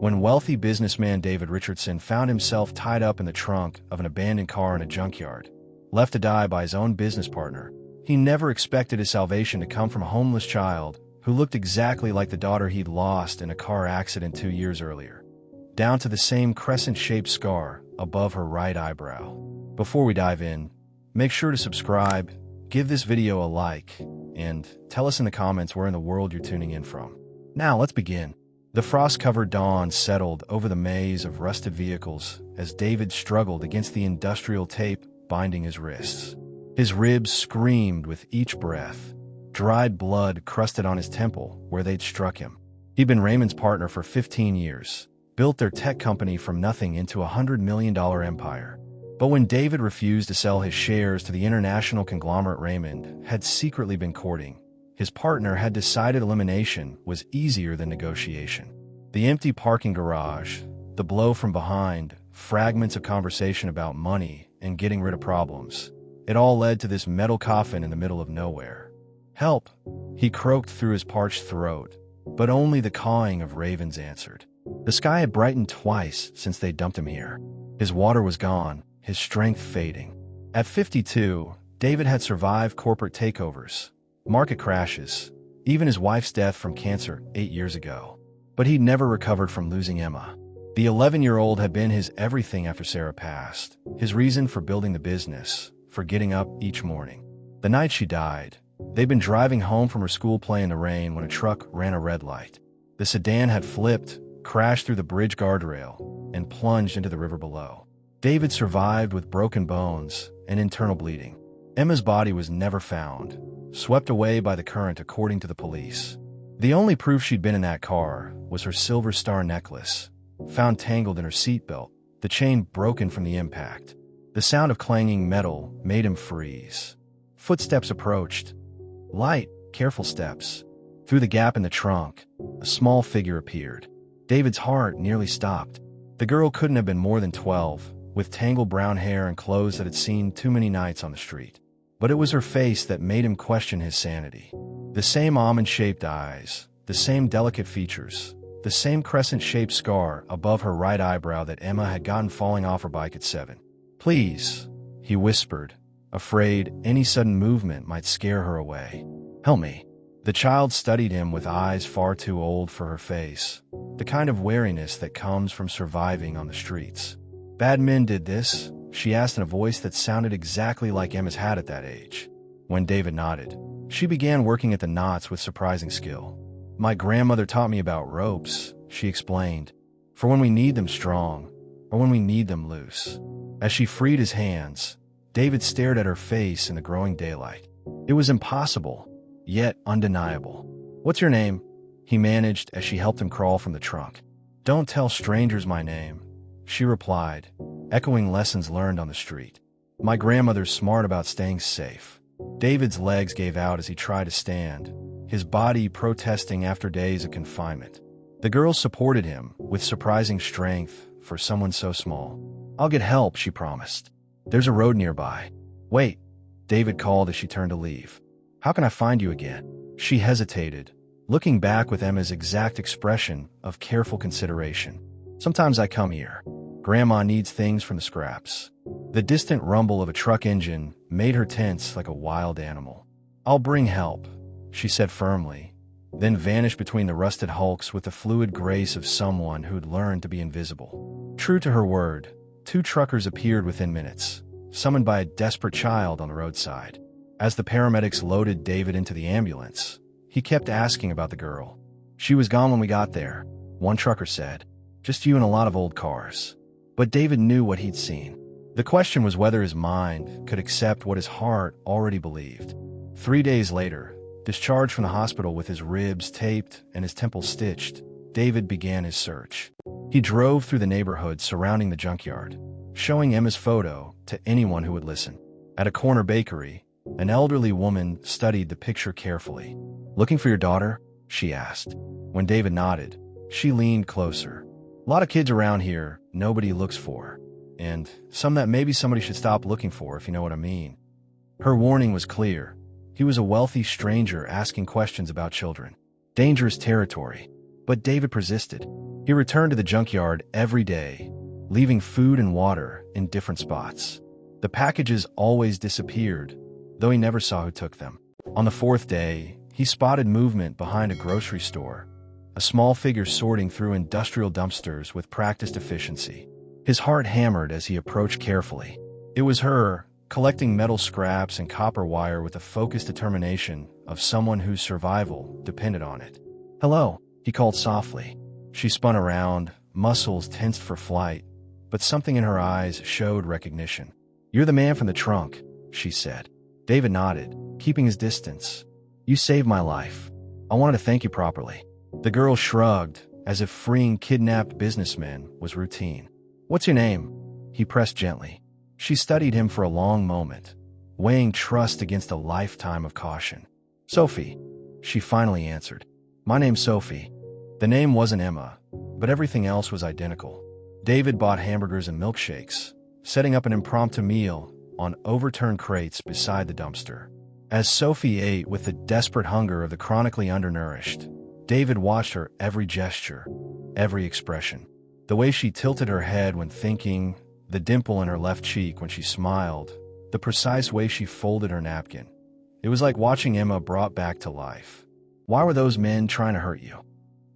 when wealthy businessman David Richardson found himself tied up in the trunk of an abandoned car in a junkyard, left to die by his own business partner. He never expected his salvation to come from a homeless child who looked exactly like the daughter he'd lost in a car accident 2 years earlier, down to the same crescent-shaped scar above her right eyebrow. Before we dive in, make sure to subscribe, give this video a like, and tell us in the comments where in the world you're tuning in from. Now let's begin. The frost-covered dawn settled over the maze of rusted vehicles as David struggled against the industrial tape binding his wrists. His ribs screamed with each breath. Dried blood crusted on his temple where they'd struck him. He'd been Raymond's partner for 15 years, built their tech company from nothing into a $100 million empire. But when David refused to sell his shares to the international conglomerate Raymond had secretly been courting, his partner had decided elimination was easier than negotiation. The empty parking garage, the blow from behind, fragments of conversation about money and getting rid of problems. It all led to this metal coffin in the middle of nowhere. "Help!" he croaked through his parched throat, but only the cawing of ravens answered. The sky had brightened twice since they dumped him here. His water was gone, his strength fading. At 52, David had survived corporate takeovers, market crashes, even his wife's death from cancer 8 years ago. But he'd never recovered from losing Emma. The 11-year-old had been his everything after Sarah passed, his reason for building the business, for getting up each morning. The night she died, they'd been driving home from her school play in the rain when a truck ran a red light. The sedan had flipped, crashed through the bridge guardrail, and plunged into the river below. David survived with broken bones and internal bleeding. Emma's body was never found, swept away by the current according to the police. The only proof she'd been in that car was her silver star necklace, found tangled in her seatbelt, the chain broken from the impact. The sound of clanging metal made him freeze. Footsteps approached. Light, careful steps. Through the gap in the trunk, a small figure appeared. David's heart nearly stopped. The girl couldn't have been more than 12, with tangled brown hair and clothes that had seen too many nights on the street. But it was her face that made him question his sanity. The same almond-shaped eyes, the same delicate features, the same crescent-shaped scar above her right eyebrow that Emma had gotten falling off her bike at 7. "Please," he whispered, afraid any sudden movement might scare her away. "Help me." The child studied him with eyes far too old for her face, the kind of wariness that comes from surviving on the streets. "Bad men did this?" she asked in a voice that sounded exactly like Emma's had at that age. When David nodded, she began working at the knots with surprising skill. "My grandmother taught me about ropes," she explained, "for when we need them strong, or when we need them loose." As she freed his hands, David stared at her face in the growing daylight. It was impossible, yet undeniable. "What's your name?" he managed as she helped him crawl from the trunk. "Don't tell strangers my name," she replied, echoing lessons learned on the street. "My grandmother's smart about staying safe." David's legs gave out as he tried to stand, his body protesting after days of confinement. The girl supported him with surprising strength for someone so small. "I'll get help," she promised. "There's a road nearby." "Wait," David called as she turned to leave. "How can I find you again?" She hesitated, looking back with Emma's exact expression of careful consideration. "Sometimes I come here. Grandma needs things from the scraps." The distant rumble of a truck engine made her tense like a wild animal. "I'll bring help," she said firmly, then vanished between the rusted hulks with the fluid grace of someone who'd learned to be invisible. True to her word, 2 truckers appeared within minutes, summoned by a desperate child on the roadside. As the paramedics loaded David into the ambulance, he kept asking about the girl. "She was gone when we got there," one trucker said. "Just you and a lot of old cars." But David knew what he'd seen. The question was whether his mind could accept what his heart already believed. 3 days later, discharged from the hospital with his ribs taped and his temples stitched, David began his search. He drove through the neighborhood surrounding the junkyard, showing Emma's photo to anyone who would listen. At a corner bakery, an elderly woman studied the picture carefully. "Looking for your daughter?" she asked. When David nodded, she leaned closer. "A lot of kids around here nobody looks for, and some that maybe somebody should stop looking for, if you know what I mean." Her warning was clear. He was a wealthy stranger asking questions about children. Dangerous territory. But David persisted. He returned to the junkyard every day, leaving food and water in different spots. The packages always disappeared, though he never saw who took them. On the fourth day, he spotted movement behind a grocery store, a small figure sorting through industrial dumpsters with practiced efficiency. His heart hammered as he approached carefully. It was her, collecting metal scraps and copper wire with the focused determination of someone whose survival depended on it. "Hello," he called softly. She spun around, muscles tensed for flight, but something in her eyes showed recognition. "You're the man from the trunk," she said. David nodded, keeping his distance. "You saved my life. I wanted to thank you properly." The girl shrugged, as if freeing kidnapped businessmen was routine. "What's your name?" He pressed gently. She studied him for a long moment, weighing trust against a lifetime of caution. "Sophie," she finally answered. "My name's Sophie." The name wasn't Emma, but everything else was identical. David bought hamburgers and milkshakes, setting up an impromptu meal on overturned crates beside the dumpster. As Sophie ate with the desperate hunger of the chronically undernourished, David watched her every gesture, every expression. The way she tilted her head when thinking, the dimple in her left cheek when she smiled, the precise way she folded her napkin. It was like watching Emma brought back to life. "Why were those men trying to hurt you?"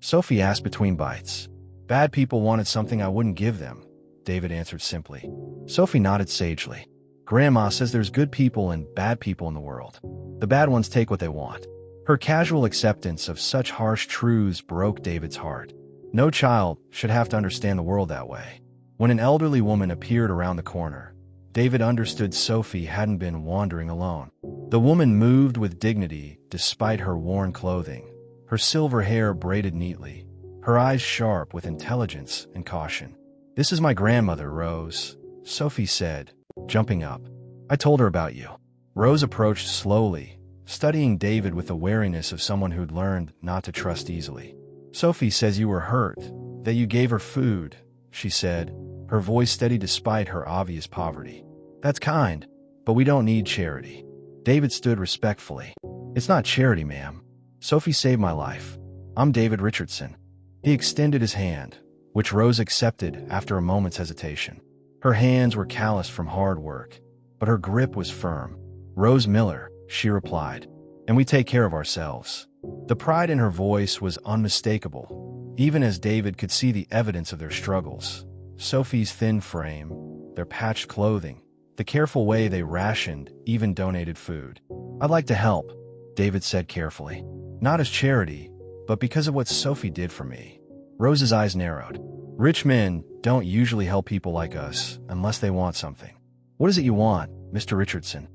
Sophie asked between bites. "Bad people wanted something I wouldn't give them," David answered simply. Sophie nodded sagely. "Grandma says there's good people and bad people in the world. The bad ones take what they want." Her casual acceptance of such harsh truths broke David's heart. No child should have to understand the world that way. When an elderly woman appeared around the corner, David understood Sophie hadn't been wandering alone. The woman moved with dignity despite her worn clothing, her silver hair braided neatly, her eyes sharp with intelligence and caution. "This is my grandmother, Rose," Sophie said, jumping up. "I told her about you." Rose approached slowly, studying David with the wariness of someone who'd learned not to trust easily. "Sophie says you were hurt, that you gave her food," she said, her voice steady despite her obvious poverty. "That's kind, but we don't need charity." David stood respectfully. "It's not charity, ma'am. Sophie saved my life. I'm David Richardson." He extended his hand, which Rose accepted after a moment's hesitation. Her hands were calloused from hard work, but her grip was firm. "Rose Miller," she replied, "and we take care of ourselves." The pride in her voice was unmistakable, even as David could see the evidence of their struggles. Sophie's thin frame, their patched clothing, the careful way they rationed, even donated food. "I'd like to help," David said carefully. "Not as charity, but because of what Sophie did for me." Rose's eyes narrowed. "Rich men don't usually help people like us unless they want something." "What is it you want, Mr. Richardson?"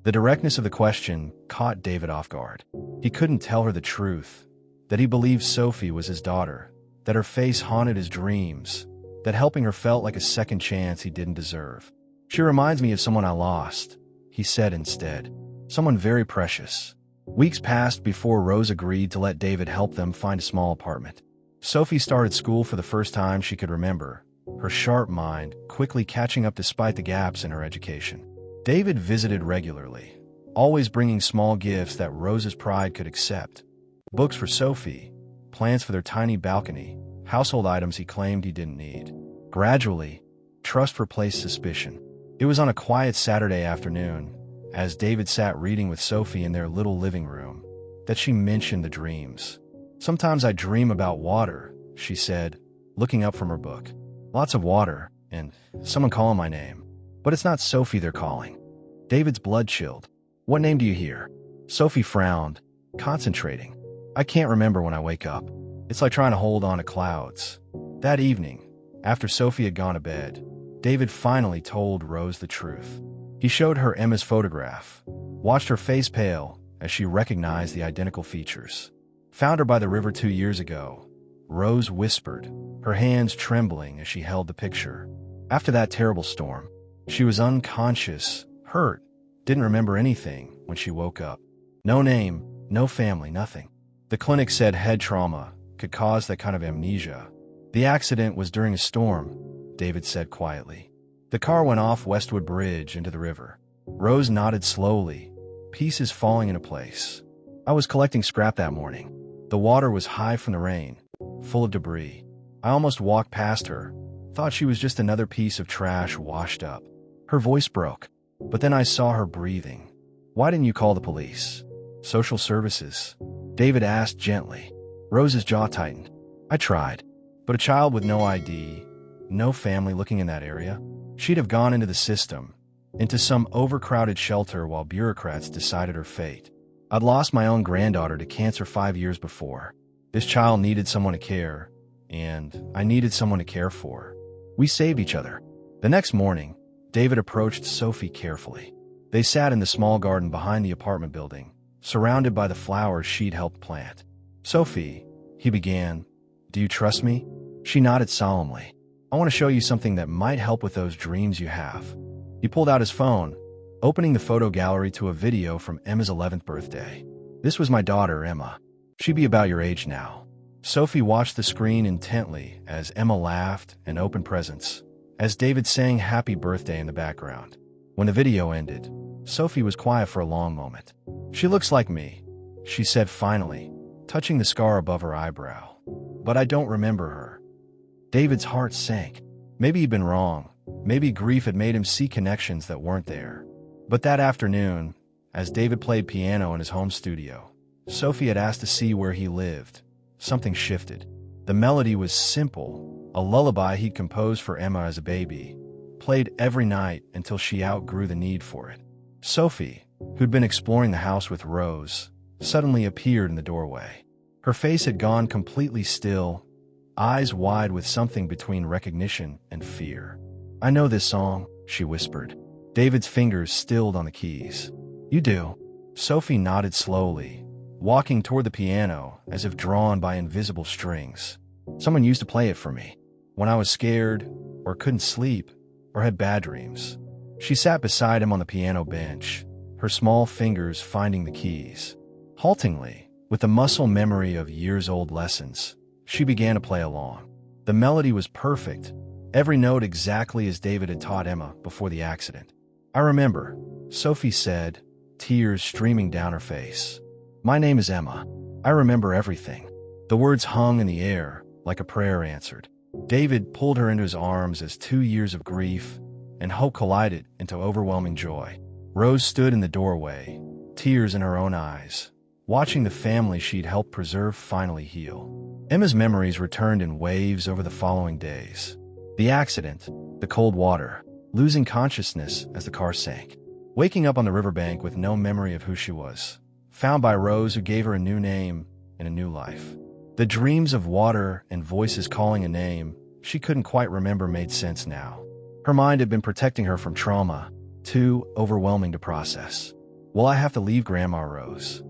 The directness of the question caught David off guard. He couldn't tell her the truth, that he believed Sophie was his daughter, that her face haunted his dreams, that helping her felt like a second chance he didn't deserve. "She reminds me of someone I lost," he said instead. "Someone very precious." Weeks passed before Rose agreed to let David help them find a small apartment. Sophie started school for the first time she could remember, her sharp mind quickly catching up despite the gaps in her education. David visited regularly, always bringing small gifts that Rose's pride could accept. Books for Sophie, plans for their tiny balcony, household items he claimed he didn't need. Gradually, trust replaced suspicion. It was on a quiet Saturday afternoon, as David sat reading with Sophie in their little living room, that she mentioned the dreams. "Sometimes I dream about water," she said, looking up from her book. "Lots of water, and someone calling my name. But it's not Sophie they're calling." David's blood chilled. "What name do you hear?" Sophie frowned, concentrating. "I can't remember when I wake up. It's like trying to hold on to clouds." That evening, after Sophie had gone to bed, David finally told Rose the truth. He showed her Emma's photograph, watched her face pale as she recognized the identical features. "Found her by the river 2 years ago," Rose whispered, her hands trembling as she held the picture. "After that terrible storm, she was unconscious, hurt, didn't remember anything when she woke up. No name, no family, nothing. The clinic said head trauma could cause that kind of amnesia. The accident was during a storm," David said quietly. "The car went off Westwood Bridge into the river." Rose nodded slowly, pieces falling into place. "I was collecting scrap that morning. The water was high from the rain. full of debris. I almost walked past her, thought she was just another piece of trash washed up. Her voice broke, but then I saw her breathing. "Why didn't you call the police?" "Social services?" David asked gently. Rose's jaw tightened. "I tried, but a child with no ID, no family looking in that area, she'd have gone into the system, into some overcrowded shelter while bureaucrats decided her fate. I'd lost my own granddaughter to cancer 5 years before. This child needed someone to care, and I needed someone to care for. We saved each other." The next morning, David approached Sophie carefully. They sat in the small garden behind the apartment building, surrounded by the flowers she'd helped plant. "Sophie," he began, "do you trust me?" She nodded solemnly. "I want to show you something that might help with those dreams you have." He pulled out his phone, opening the photo gallery to a video from Emma's 11th birthday. "This was my daughter, Emma. She'd be about your age now." Sophie watched the screen intently as Emma laughed and opened presents, as David sang happy birthday in the background. When the video ended, Sophie was quiet for a long moment. "She looks like me," she said finally, touching the scar above her eyebrow. "But I don't remember her." David's heart sank. Maybe he'd been wrong. Maybe grief had made him see connections that weren't there. But that afternoon, as David played piano in his home studio, Sophie had asked to see where he lived. Something shifted. The melody was simple, a lullaby he'd composed for Emma as a baby, played every night until she outgrew the need for it. Sophie, who'd been exploring the house with Rose, suddenly appeared in the doorway. Her face had gone completely still, eyes wide with something between recognition and fear. "I know this song," she whispered. David's fingers stilled on the keys. "You do?" Sophie nodded slowly, walking toward the piano as if drawn by invisible strings. "Someone used to play it for me when I was scared or couldn't sleep or had bad dreams." She sat beside him on the piano bench, her small fingers finding the keys. Haltingly, with the muscle memory of years-old lessons, she began to play along. The melody was perfect, every note exactly as David had taught Emma before the accident. "I remember," Sophie said, tears streaming down her face. "My name is Emma. I remember everything." The words hung in the air, like a prayer answered. David pulled her into his arms as 2 years of grief and hope collided into overwhelming joy. Rose stood in the doorway, tears in her own eyes, watching the family she'd helped preserve finally heal. Emma's memories returned in waves over the following days. The accident, the cold water, losing consciousness as the car sank, waking up on the riverbank with no memory of who she was, found by Rose who gave her a new name and a new life. The dreams of water and voices calling a name she couldn't quite remember made sense now. Her mind had been protecting her from trauma, too overwhelming to process. "Will I have to leave Grandma Rose?"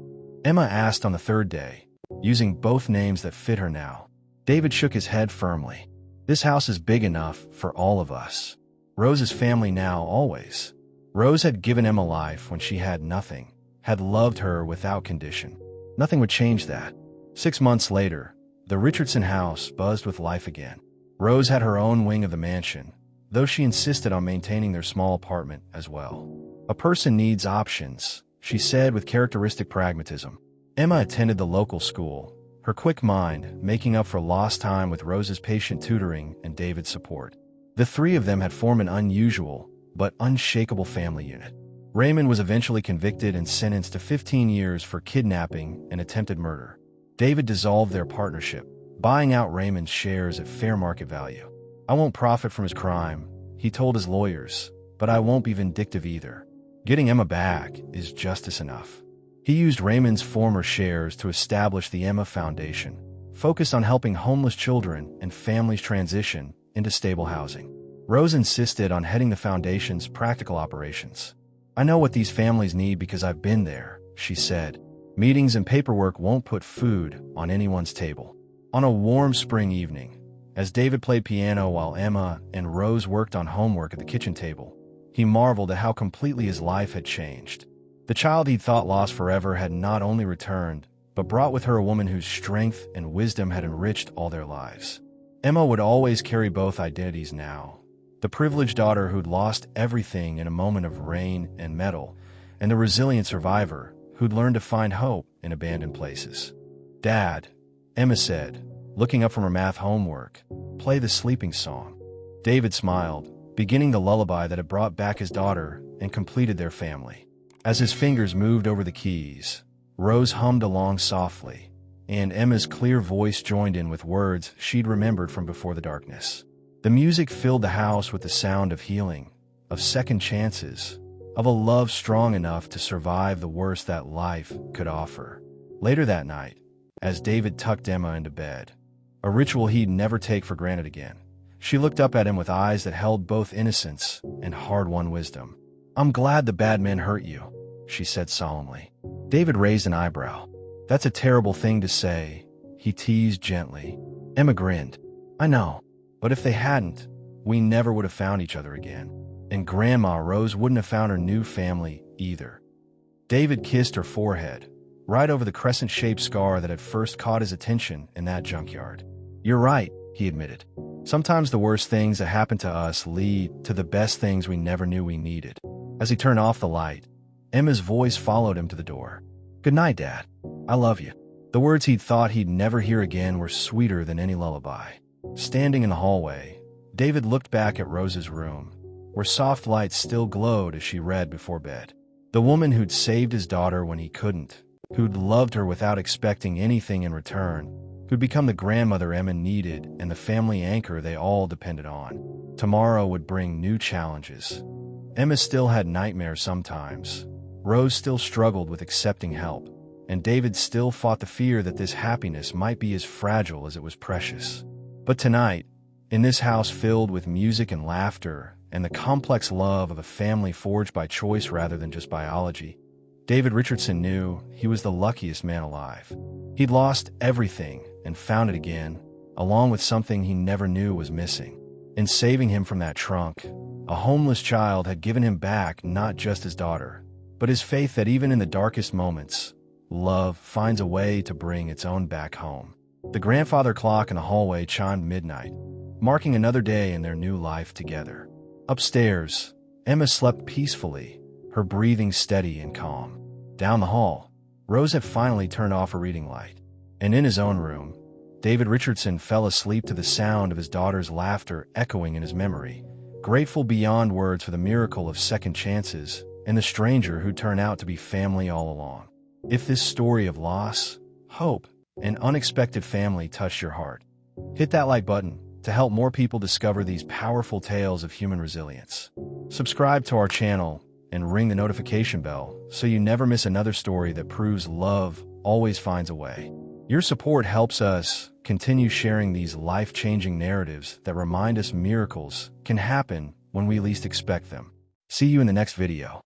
Emma asked on the third day, using both names that fit her now. David shook his head firmly. "This house is big enough for all of us. Rose's family now, always." Rose had given Emma life when she had nothing, had loved her without condition. Nothing would change that. 6 months later, the Richardson house buzzed with life again. Rose had her own wing of the mansion, though she insisted on maintaining their small apartment as well. "A person needs options," she said with characteristic pragmatism. Emma attended the local school, her quick mind making up for lost time with Rose's patient tutoring and David's support. The three of them had formed an unusual but unshakable family unit. Raymond was eventually convicted and sentenced to 15 years for kidnapping and attempted murder. David dissolved their partnership, buying out Raymond's shares at fair market value. "I won't profit from his crime," he told his lawyers, "but I won't be vindictive either. Getting Emma back is justice enough." He used Raymond's former shares to establish the Emma Foundation, focused on helping homeless children and families transition into stable housing. Rose insisted on heading the foundation's practical operations. "I know what these families need because I've been there," she said. "Meetings and paperwork won't put food on anyone's table." On a warm spring evening, as David played piano while Emma and Rose worked on homework at the kitchen table, he marveled at how completely his life had changed. The child he'd thought lost forever had not only returned, but brought with her a woman whose strength and wisdom had enriched all their lives. Emma would always carry both identities now. The privileged daughter who'd lost everything in a moment of rain and metal, and the resilient survivor who'd learned to find hope in abandoned places. "Dad," Emma said, looking up from her math homework. "Play the sleeping song." David smiled, beginning the lullaby that had brought back his daughter and completed their family. As his fingers moved over the keys, Rose hummed along softly, and Emma's clear voice joined in with words she'd remembered from before the darkness. The music filled the house with the sound of healing, of second chances, of a love strong enough to survive the worst that life could offer. Later that night, as David tucked Emma into bed, a ritual he'd never take for granted again, she looked up at him with eyes that held both innocence and hard-won wisdom. "I'm glad the bad men hurt you," she said solemnly. David raised an eyebrow. "That's a terrible thing to say," he teased gently. Emma grinned. "I know, but if they hadn't, we never would have found each other again. And Grandma Rose wouldn't have found her new family either." David kissed her forehead, right over the crescent-shaped scar that had first caught his attention in that junkyard. "You're right," he admitted. "Sometimes the worst things that happen to us lead to the best things we never knew we needed." As he turned off the light, Emma's voice followed him to the door. "Good night, Dad. I love you." The words he'd thought he'd never hear again were sweeter than any lullaby. Standing in the hallway, David looked back at Rose's room, where soft lights still glowed as she read before bed. The woman who'd saved his daughter when he couldn't, who'd loved her without expecting anything in return, who'd become the grandmother Emma needed and the family anchor they all depended on. Tomorrow would bring new challenges. Emma still had nightmares sometimes. Rose still struggled with accepting help, and David still fought the fear that this happiness might be as fragile as it was precious. But tonight, in this house filled with music and laughter and the complex love of a family forged by choice rather than just biology, David Richardson knew he was the luckiest man alive. He'd lost everything and found it again, along with something he never knew was missing. In saving him from that trunk, a homeless child had given him back not just his daughter, but his faith that even in the darkest moments, love finds a way to bring its own back home. The grandfather clock in the hallway chimed midnight, marking another day in their new life together. Upstairs, Emma slept peacefully, her breathing steady and calm. Down the hall, Rose had finally turned off her reading light. And in his own room, David Richardson fell asleep to the sound of his daughter's laughter echoing in his memory, grateful beyond words for the miracle of second chances and the stranger who turned out to be family all along. If this story of loss, hope, and unexpected family touched your heart, hit that like button to help more people discover these powerful tales of human resilience. Subscribe to our channel and ring the notification bell so you never miss another story that proves love always finds a way. Your support helps us continue sharing these life-changing narratives that remind us miracles can happen when we least expect them. See you in the next video.